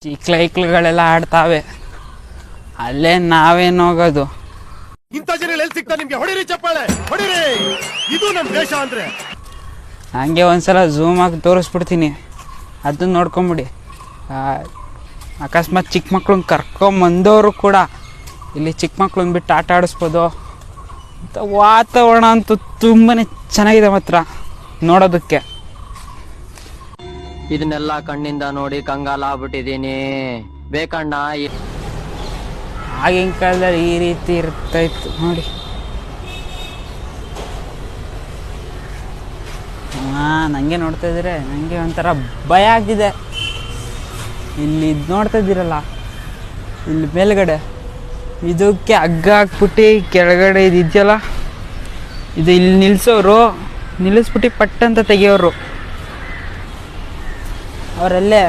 ಚಿಕ್ಲೈಕ್ಳುಗಳೆಲ್ಲ ಆಡ್ತಾವೆ, ಅಲ್ಲೇ ನಾವೇನು ಹೋಗೋದು? ಇಂಥ ಜನ ಎಲ್ಲಿ ಸಿಗ್ತಾ ನಿಮ್ಗೆ? ಹೊಡಿರಿ ಚಪ್ಪಾಳೆ, ಹೊಡಿರಿ. ಇದು ನಮ್ ದೇಶ ಅಂದ್ರೆ. ಹಂಗೆ ಒಂದ್ಸಲ ಝೂಮ್ ಆಗಿ ತೋರಿಸ್ಬಿಡ್ತೀನಿ, ಅದನ್ನ ನೋಡ್ಕೊಂಬಿಡಿ. ಅಕಸ್ಮಾತ್ ಚಿಕ್ಕ ಮಕ್ಳನ್ನ ಕರ್ಕೊಂಬಂದವರು ಕೂಡ ಇಲ್ಲಿ ಚಿಕ್ಕ ಮಕ್ಳನ್ನ ಬಿಟ್ಟು ಆಟ ಆಡಿಸ್ಬೋದು. ವಾತಾವರಣ ಅಂತೂ ತುಂಬಾ ಚೆನ್ನಾಗಿದೆ ಮಾತ್ರ ನೋಡೋದಕ್ಕೆ. ಇದನ್ನೆಲ್ಲ ಕಣ್ಣಿಂದ ನೋಡಿ ಕಂಗಾಲ ಆಗ್ಬಿಟ್ಟಿದೀನಿ. ಬೇಕಣ್ಣ, ಆಗಿನ ಕಾಲದಲ್ಲಿ ಈ ರೀತಿ ಇರ್ತಾಯಿತ್ತು ನೋಡಿ. ನನಗೆ ನೋಡ್ತಾ ಇದ್ರೆ ನನಗೆ ಒಂಥರ ಭಯ ಆಗ್ತಿದೆ. ಇಲ್ಲಿ ಇದು ನೋಡ್ತಾ ಇದ್ದೀರಲ್ಲ, ಇಲ್ಲಿ ಮೇಲ್ಗಡೆ ಇದಕ್ಕೆ ಹಗ್ಗ ಹಾಕ್ಬಿಟ್ಟು ಕೆಳಗಡೆ ಇದು ಇದೆಯಲ್ಲ, ಇದು ಇಲ್ಲಿ ನಿಲ್ಲಿಸ್ಬಿಟ್ಟು ಪಟ್ಟಂತ ತೆಗಿಯೋರು. ಅವರಲ್ಲೇ